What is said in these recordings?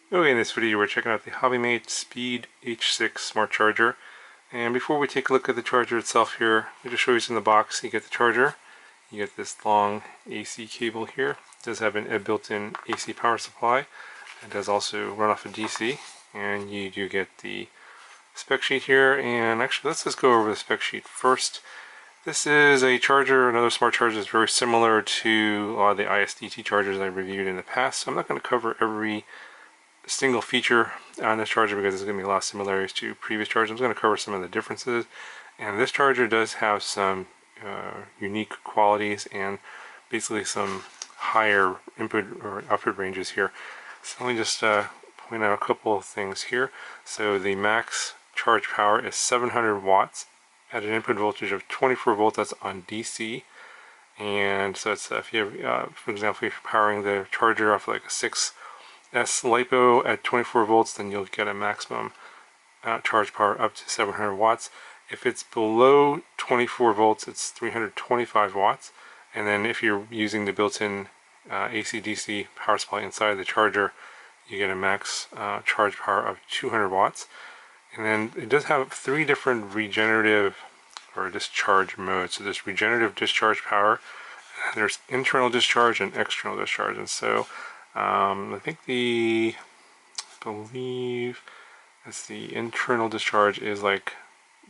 Okay, in this video we're checking out the Hobbymate Speed H6 Smart Charger. And before we take a look at the charger itself here, I'll just show you in the box. You get the charger, you get this long AC cable here. It does have a built-in AC power supply. It does also run off of DC. And you do get the spec sheet here. And actually, let's just go over the spec sheet first. This is a charger, another smart charger that's very similar to a lot of the ISDT chargers I reviewed in the past. So I'm not going to cover every single feature on this charger because there's going to be a lot of similarities to previous chargers. I'm going to cover some of the differences, and this charger does have some unique qualities and basically some higher input or output ranges here. So let me just point out a couple of things here. So the max charge power is 700 watts at an input voltage of 24 volts. That's on DC. And so it's if you have, for example, if you're powering the charger off like a 6S LiPo at 24 volts, then you'll get a maximum charge power up to 700 watts. If it's below 24 volts, it's 325 watts. And then if you're using the built-in AC/DC power supply inside the charger, you get a max charge power of 200 watts. And then it does have 3 different regenerative or discharge modes. So there's regenerative discharge power, there's internal discharge and external discharge. And so I think I believe it's the internal discharge is like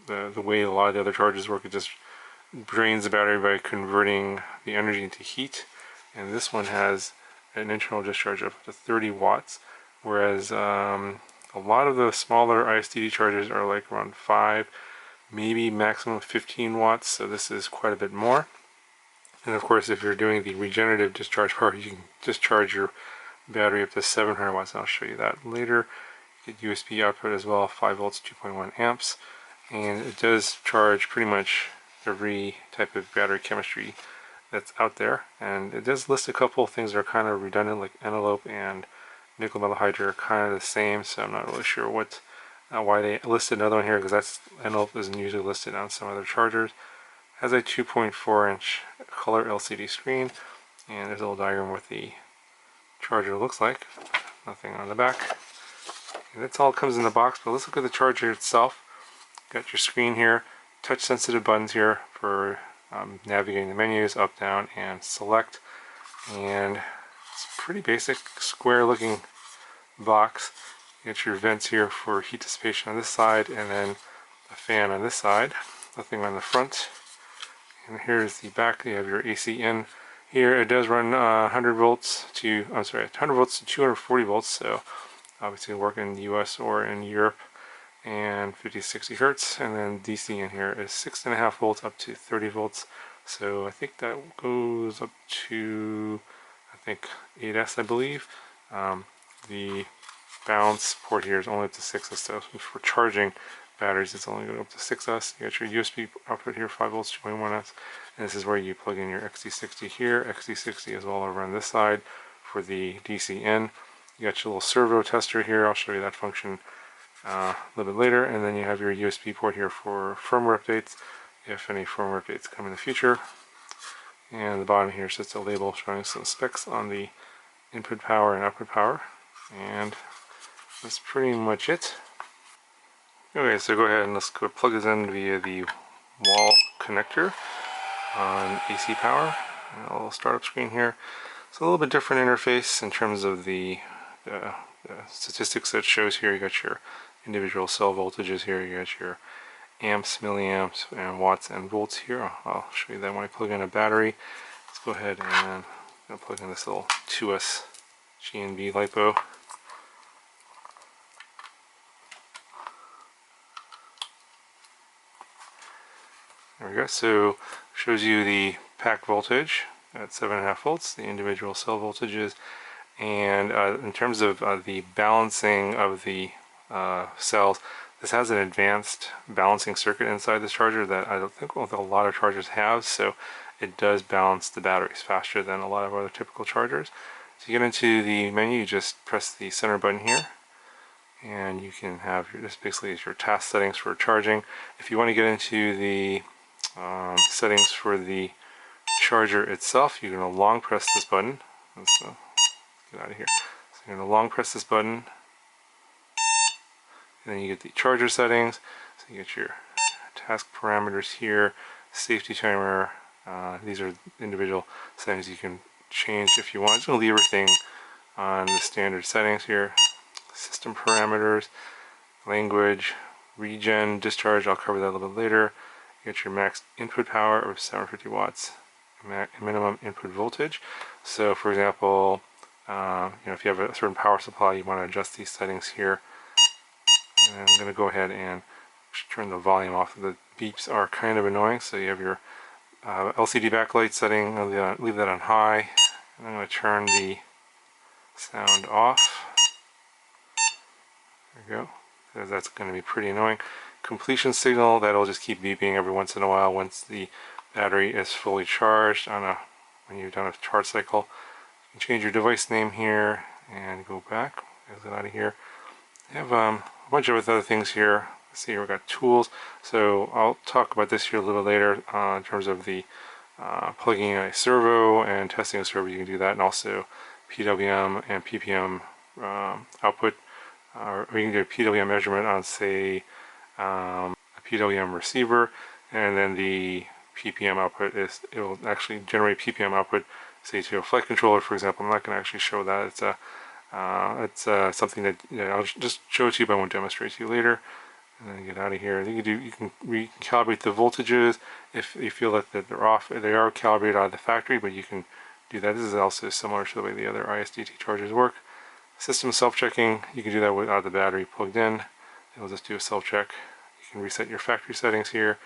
the way a lot of the other chargers work. It just drains the battery by converting the energy into heat, and this one has an internal discharge of up to 30 watts, whereas a lot of the smaller ISDT chargers are like around 5, maybe maximum 15 watts, so this is quite a bit more. And of course, if you're doing the regenerative discharge power, you can discharge your battery up to 700 watts, and I'll show you that later. You get USB output as well, 5 volts, 2.1 amps, and it does charge pretty much every type of battery chemistry that's out there. And it does list a couple of things that are kind of redundant, like envelope and nickel metal hydride are kind of the same, so I'm not really sure what why they listed another one here, because that's envelope isn't usually listed on some other chargers. It has a 2.4-inch color LCD screen, and there's a little diagram with the charger looks like. Nothing on the back. And that's all comes in the box, but let's look at the charger itself. Got your screen here, touch sensitive buttons here for navigating the menus, up, down, and select. And it's a pretty basic square looking box. You got your vents here for heat dissipation on this side, and then a fan on this side. Nothing on the front. And here's the back. You have your AC in. Here it does run 100 volts to 240 volts, so obviously it'll work in the US or in Europe, and 50 to 60 hertz. And then DC in here is 6.5 volts up to 30 volts, so I think that goes up to 8S, I believe. The balance port here is only up to 6S, so for charging batteries it's only going up to 6S. You got your USB output here, 5 volts, 2.1S, and this is where you plug in your XT60 here, XT60 as well over on this side for the DC in. You got your little servo tester here, I'll show you that function a little bit later, and then you have your USB port here for firmware updates, if any firmware updates come in the future. And the bottom here sits a label showing some specs on the input power and output power, and that's pretty much it. Okay, so go ahead and let's go plug this in via the wall connector on AC power. And a little startup screen here. It's a little bit different interface in terms of the statistics that it shows here. You got your individual cell voltages here. You got your amps, milliamps, and watts and volts here. I'll show you that when I plug in a battery. Let's go ahead and plug in this little 2S GNB LiPo. There we go. So shows you the pack voltage at 7.5 volts, the individual cell voltages, and in terms of the balancing of the cells, this has an advanced balancing circuit inside this charger that I don't think a lot of chargers have, so it does balance the batteries faster than a lot of other typical chargers. To get into the menu, you just press the center button here, and you can have this basically is your task settings for charging. If you want to get into the settings for the charger itself, you're going to long press this button. Let's get out of here. So you're going to long press this button, And then you get the charger settings. So you get your task parameters here, safety timer. These are individual settings you can change if you want. I'm just going to leave everything on the standard settings here. System parameters, language, regen, discharge, I'll cover that a little bit later. You get your max input power of 750 watts, minimum input voltage. So for example, if you have a certain power supply, you want to adjust these settings here. And I'm going to go ahead and turn the volume off. The beeps are kind of annoying, so you have your LCD backlight setting. I'll leave that on high. And I'm going to turn the sound off. There we go. Because that's going to be pretty annoying. Completion signal, that'll just keep beeping every once in a while once the battery is fully charged when you've done a charge cycle. You can change your device name here and go back. Get out of here. You have a bunch of other things here. Let's see here, we've got tools. So I'll talk about this here a little later in terms of the plugging in a servo and testing a servo. You can do that, and also PWM and PPM output. Or you can do a PWM measurement on, say, a PWM receiver, and then the PPM output it will actually generate PPM output, say, to a flight controller, for example. I'm not going to actually show that. It's something that I'll just show it to you, but I won't demonstrate to you later. And then get out of here. You can recalibrate the voltages if you feel that they're off. They are calibrated out of the factory, but you can do that. This is also similar to the way the other ISDT chargers work. System self-checking, you can do that without the battery plugged in. It'll just do a self-check. You can reset your factory settings here.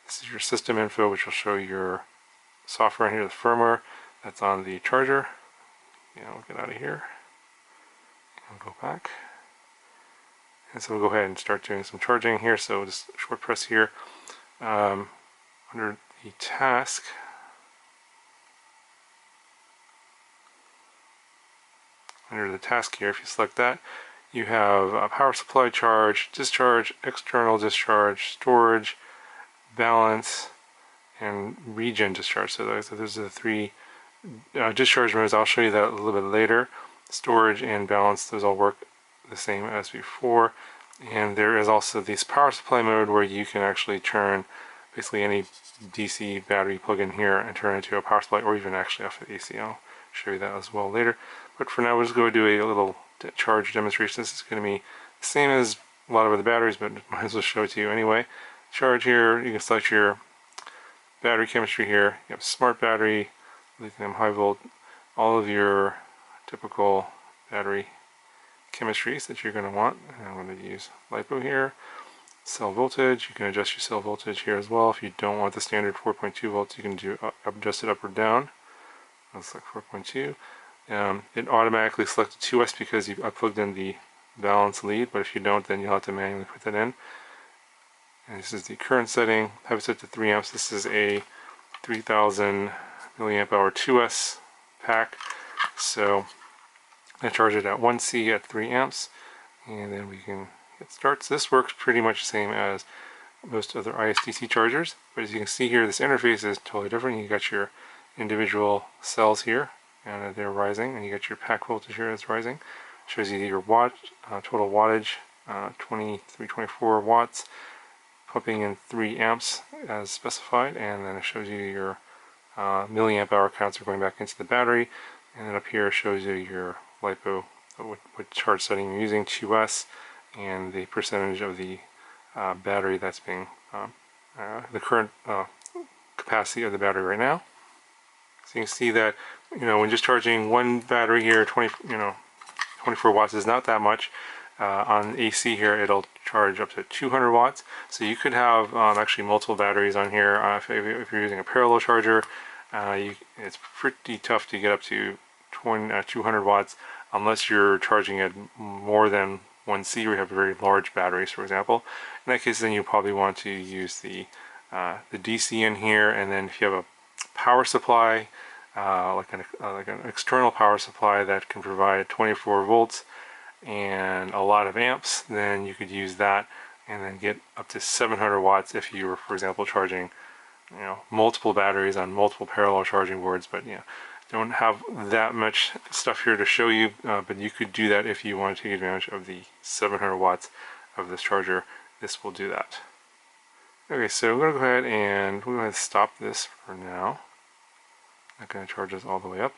This is your system info, which will show your software in here, the firmware that's on the charger. We'll get out of here. We'll go back. And so we'll go ahead and start doing some charging here. So just short press here. Under the task, here, if you select that, you have a power supply charge, discharge, external discharge, storage, balance, and regen discharge. So those are the three discharge modes. I'll show you that a little bit later. Storage and balance, those all work the same as before. And there is also this power supply mode where you can actually turn basically any DC battery plug in here and turn it into a power supply, or even actually off of AC. I'll show you that as well later. But for now, we'll just go do a little charge demonstration. This is going to be the same as a lot of other batteries, but might as well show it to you anyway. Charge here, you can select your battery chemistry here. You have smart battery, lithium high volt, all of your typical battery chemistries that you're going to want. And I'm going to use LiPo here. Cell voltage, you can adjust your cell voltage here as well. If you don't want the standard 4.2 volts, you can adjust it up or down. I'll select 4.2. It automatically selects 2S because I plugged in the balance lead, but if you don't, then you'll have to manually put that in. And this is the current setting. I have it set to 3 amps. This is a 3000 milliamp hour 2S pack. So I charge it at 1C at 3 amps, and then we can hit start. So this works pretty much the same as most other ISDC chargers, but as you can see here, this interface is totally different. You got your individual cells here, and they're rising, and you got your pack voltage here that's rising. It shows you your total wattage, 2324 watts, pumping in 3 amps as specified, and then it shows you your milliamp hour counts are going back into the battery, and then up here it shows you your LiPo, what charge setting you're using, 2S, and the percentage of the battery that's being, the current capacity of the battery right now. So you can see that, when just charging one battery here, 24 watts is not that much. On AC here, it'll charge up to 200 watts. So you could have actually multiple batteries on here. If you're using a parallel charger, it's pretty tough to get up to 200 watts unless you're charging at more than 1C, or you have very large batteries, for example. In that case, then you probably want to use the DC in here, and then if you have a power supply, like an external power supply that can provide 24 volts and a lot of amps, then you could use that and then get up to 700 watts if you were, for example, charging multiple batteries on multiple parallel charging boards. But don't have that much stuff here to show you, but you could do that if you want to take advantage of the 700 watts of this charger, this will do that. Okay, so I'm going to go ahead and stop this for now. Not going to charge us all the way up.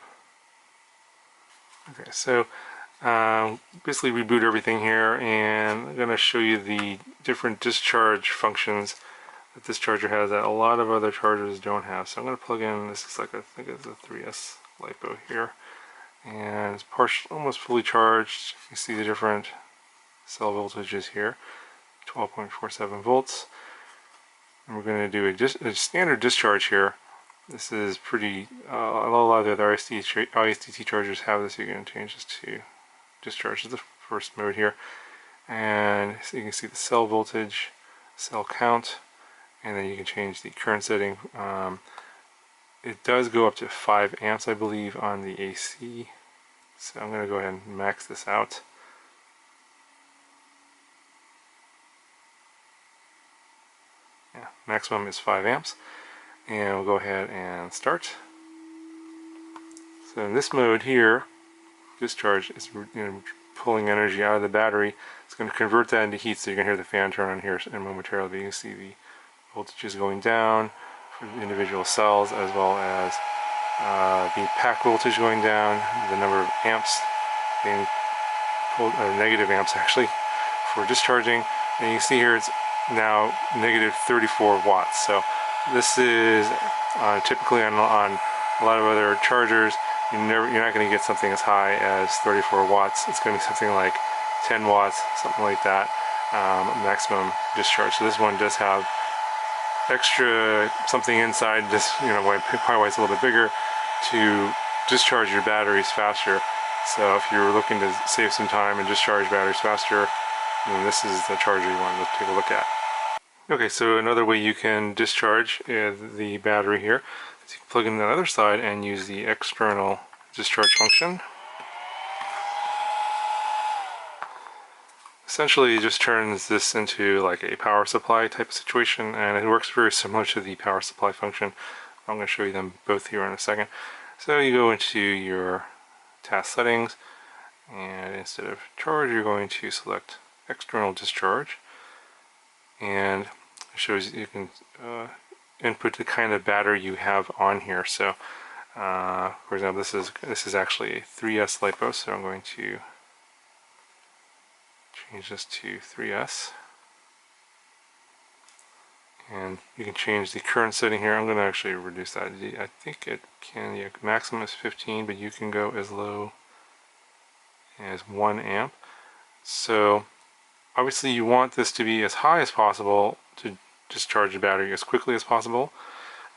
Okay, so basically reboot everything here, and I'm going to show you the different discharge functions that this charger has that a lot of other chargers don't have. So I'm going to plug in, this is like, I think it's a 3S LiPo here, and it's almost fully charged. You see the different cell voltages here, 12.47 volts. And we're going to do a standard discharge here. This is pretty, a lot of the other ISDT chargers have this. You're going to change this to discharge. This is the first mode here. And so you can see the cell voltage, cell count, and then you can change the current setting. It does go up to 5 amps, I believe, on the AC. So I'm going to go ahead and max this out. Yeah, maximum is 5 amps. And we'll go ahead and start. So in this mode here, discharge is pulling energy out of the battery. It's going to convert that into heat, so you're going to hear the fan turn on here momentarily. You can see the voltages going down for the individual cells, as well as the pack voltage going down, the number of amps being pulled, negative amps actually, for discharging. And you can see here it's now negative 34 watts. So this is typically on a lot of other chargers, you're not going to get something as high as 34 watts. It's going to be something like 10 watts, something like that, maximum discharge. So this one does have extra something inside, just probably why it's a little bit bigger, to discharge your batteries faster. So if you're looking to save some time and discharge batteries faster, then this is the charger you want to take a look at. Okay, so another way you can discharge the battery here is you can plug in the other side and use the external discharge function. Essentially, it just turns this into like a power supply type of situation, and it works very similar to the power supply function. I'm going to show you them both here in a second. So you go into your task settings, and instead of charge, you're going to select external discharge, and it shows you can input the kind of battery you have on here. So, for example, this is actually a 3S LiPo, so I'm going to change this to 3S, and you can change the current setting here. I'm going to actually reduce that. I think it can, yeah, maximum is 15, but you can go as low as 1 amp. So obviously you want this to be as high as possible to discharge the battery as quickly as possible.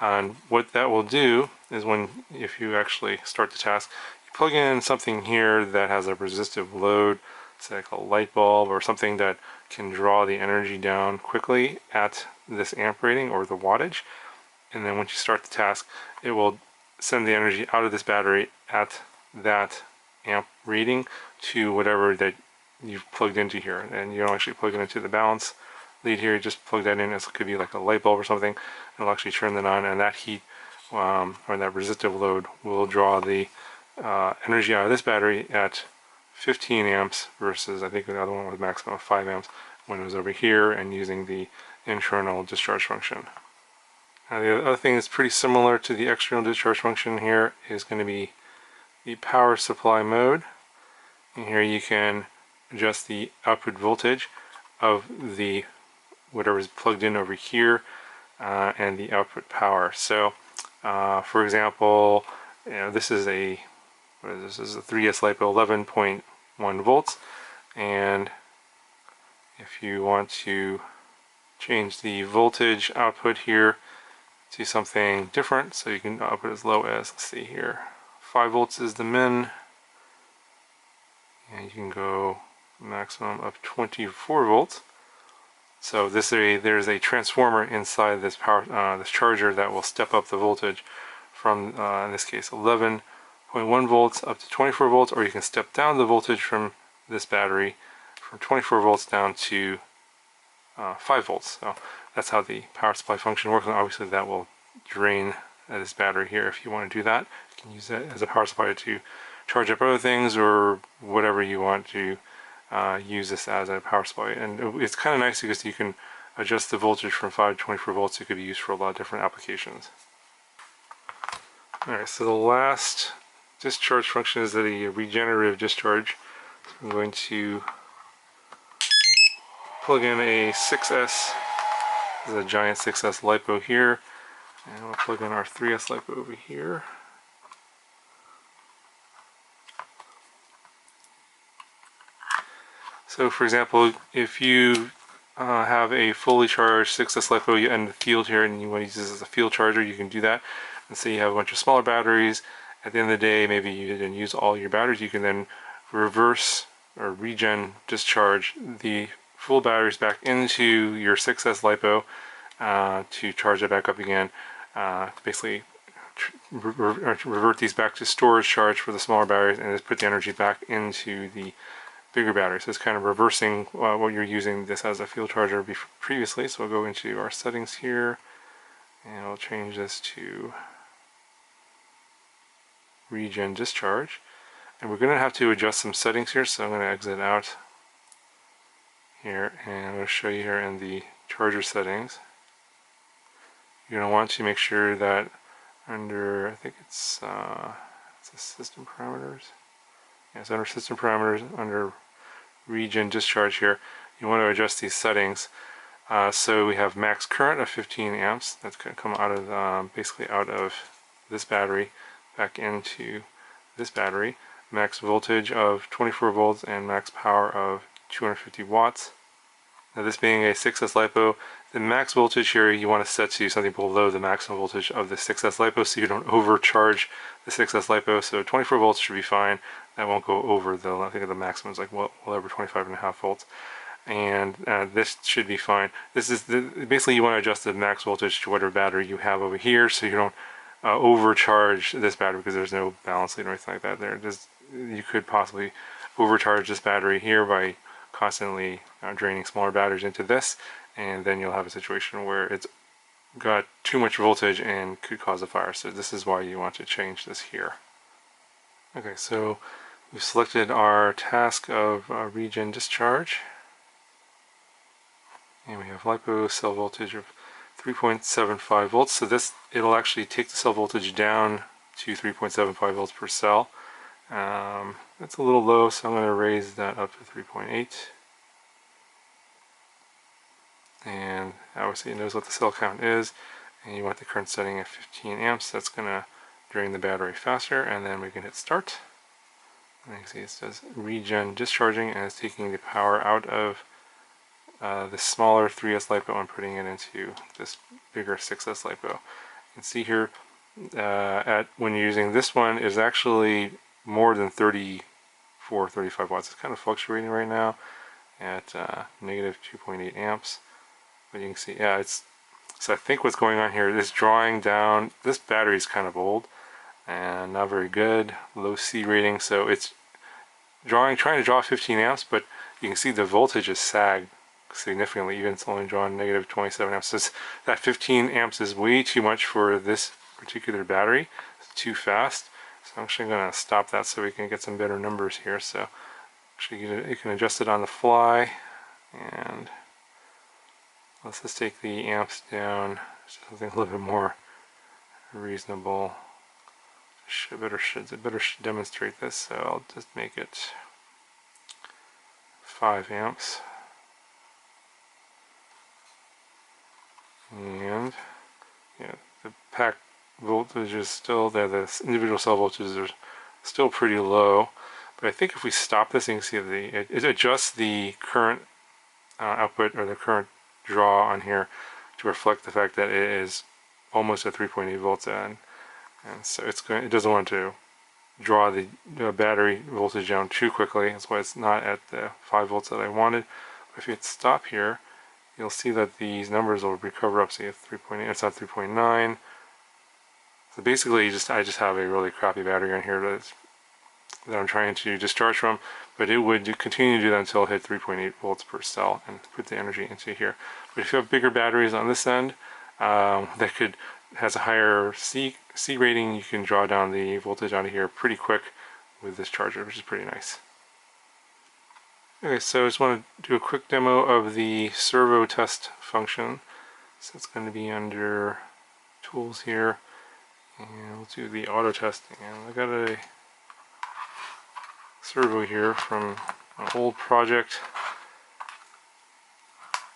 And what that will do is if you actually start the task, you plug in something here that has a resistive load, say like a light bulb or something that can draw the energy down quickly at this amp rating or the wattage. And then once you start the task, it will send the energy out of this battery at that amp rating to whatever that you've plugged into here. And you don't actually plug it into the balance lead here, you just plug that in. It could be like a light bulb or something, and it'll actually turn that on, and that heat or that resistive load will draw the energy out of this battery at 15 amps versus I think the other one was maximum of 5 amps when it was over here and using the internal discharge function. Now the other thing that's pretty similar to the external discharge function here is going to be the power supply mode. And here you can adjust the output voltage of the whatever is plugged in over here and the output power. So for example, this is a 3S LiPo 11.1 volts, and if you want to change the voltage output here to something different, so you can output as low as, let's see here, 5 volts is the min, and you can go maximum of 24 volts. So there's a transformer inside this this charger that will step up the voltage from in this case 11.1 volts up to 24 volts, or you can step down the voltage from this battery from 24 volts down to 5 volts. So that's how the power supply function works, and obviously that will drain this battery here. If you want to do that, you can use that as a power supply to charge up other things or whatever you want to use this as a power supply. And it's kind of nice because you can adjust the voltage from 5 to 24 volts. It could be used for a lot of different applications. Alright, so the last discharge function is the regenerative discharge. So I'm going to plug in a 6S. This is a giant 6S LiPo here. And we'll plug in our 3S LiPo over here. So for example, if you have a fully charged 6S LiPo in the field here and you want to use this as a field charger, you can do that. And say you have a bunch of smaller batteries. At the end of the day, maybe you didn't use all your batteries, you can then reverse or regen discharge the full batteries back into your 6S LiPo to charge it back up again. Basically revert these back to storage charge for the smaller batteries and just put the energy back into the bigger battery. So it's kind of reversing what you're using this as a field charger previously. So we'll go into our settings here and we'll change this to regen discharge. And we're going to have to adjust some settings here, so I'm going to exit out here and I'm going to show you here in the charger settings. You're going to want to make sure that under, I think it's system parameters. Yes, under system parameters, under regen discharge here, you want to adjust these settings. So we have max current of 15 amps. That's going to come out of basically out of this battery back into this battery. Max voltage of 24 volts and max power of 250 watts. Now this being a 6S LiPo, the max voltage here you want to set to something below the maximum voltage of the 6S LiPo so you don't overcharge the 6S LiPo. So 24 volts should be fine. That won't go over the, I think the maximum is like well over 25.5 volts. And this should be fine. This is basically you want to adjust the max voltage to whatever battery you have over here so you don't overcharge this battery because there's no balance lead or anything like that there. You could possibly overcharge this battery here by constantly draining smaller batteries into this, and then you'll have a situation where it's got too much voltage and could cause a fire. So this is why you want to change this here. Okay, so we've selected our task of regen discharge, and we have LiPo cell voltage of 3.75 volts. So this, it'll actually take the cell voltage down to 3.75 volts per cell. That's a little low, so I'm going to raise that up to 3.8. And obviously it knows what the cell count is, and you want the current setting at 15 amps. That's going to drain the battery faster, and then we can hit start. And you can see it says regen discharging, and it's taking the power out of the smaller 3S LiPo and putting it into this bigger 6S LiPo. You can see here when you're using this one is actually more than 34, 35 watts. It's kind of fluctuating right now at negative 2.8 amps. But you can see, yeah, so I think what's going on here is drawing down. This battery is kind of old and not very good, low C rating, so it's trying to draw 15 amps, but you can see the voltage is sagged significantly, even it's only drawing negative 27 amps. So that 15 amps is way too much for this particular battery. It's too fast. So I'm actually going to stop that so we can get some better numbers here. So actually you can adjust it on the fly, and let's just take the amps down to something a little bit more reasonable. It better demonstrate this, so I'll just make it 5 amps. And yeah, the pack voltage is still there, the individual cell voltages are still pretty low, but I think if we stop this, you can see it adjusts the current output or the current draw on here to reflect the fact that it is almost at 3.8 volts and so it doesn't want to draw the battery voltage down too quickly. That's why it's not at the 5 volts that I wanted. But if you hit stop here, you'll see that these numbers will recover up. So you have 3.8, it's at 3.9. So basically I just have a really crappy battery on here that I'm trying to discharge from, but it would continue to do that until it hit 3.8 volts per cell and put the energy into here. But if you have bigger batteries on this end that has a higher C rating, you can draw down the voltage out of here pretty quick with this charger, which is pretty nice. Okay, so I just want to do a quick demo of the Servo Test function. So it's going to be under Tools here, and we'll do the auto testing. And I got a servo here from an old project,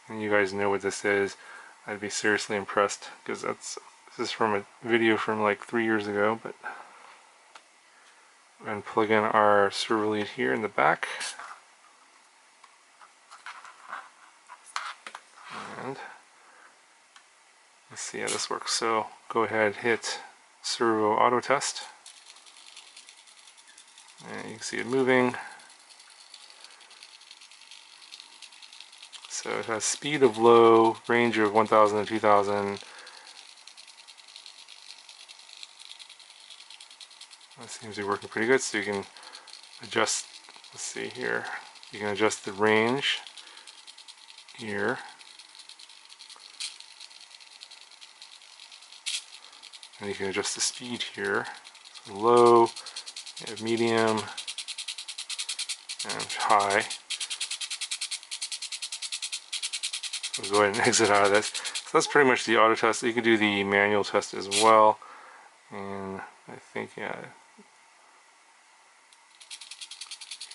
and you guys know what this is. I'd be seriously impressed because this is from a video from like 3 years ago. But we're going to plug in our servo lead here in the back, and let's see how this works. So go ahead, hit servo auto test, and you can see it moving. So it has speed of low, range of 1,000 to 2,000. That seems to be working pretty good. So you can adjust, let's see here, you can adjust the range here. And you can adjust the speed here. So low, you have medium, and high. We'll go ahead and exit out of this. So that's pretty much the auto test. You can do the manual test as well. And I think, yeah,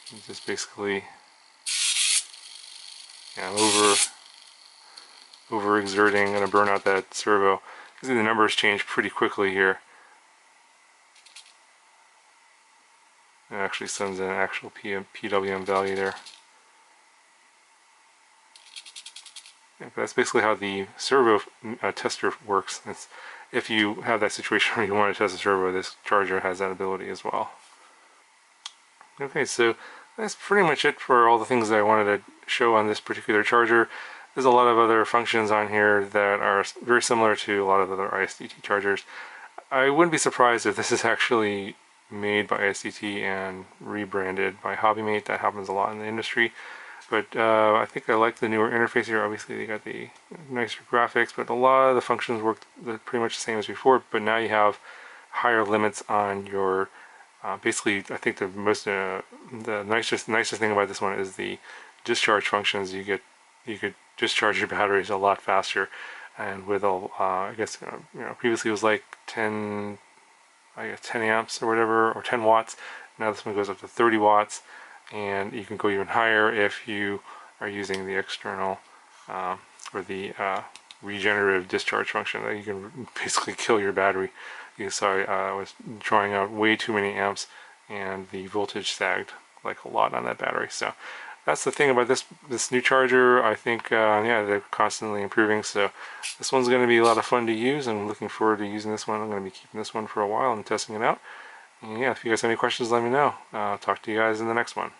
you just basically, yeah, overexerting, gonna burn out that servo. You can see the numbers change pretty quickly here. It actually sends an actual PWM value there. Yeah, but that's basically how the servo tester works. If you have that situation where you want to test a servo, this charger has that ability as well. Okay, so that's pretty much it for all the things that I wanted to show on this particular charger. There's a lot of other functions on here that are very similar to a lot of other ISDT chargers. I wouldn't be surprised if this is actually made by ISDT and rebranded by Hobbymate. That happens a lot in the industry. But I think I like the newer interface here. Obviously they got the nicer graphics, but a lot of the functions work pretty much the same as before, but now you have higher limits on your basically. I think the nicest thing about this one is the discharge functions. You could discharge your batteries a lot faster, and with I guess previously it was like 10 amps or whatever, or 10 watts. Now this one goes up to 30 watts, and you can go even higher if you are using the external or the regenerative discharge function. You can basically kill your battery. You saw I was drawing out way too many amps, and the voltage sagged like a lot on that battery. So that's the thing about this new charger. I think yeah, they're constantly improving. So this one's going to be a lot of fun to use, and I'm looking forward to using this one. I'm going to be keeping this one for a while and testing it out. And yeah, if you guys have any questions, let me know. I'll talk to you guys in the next one.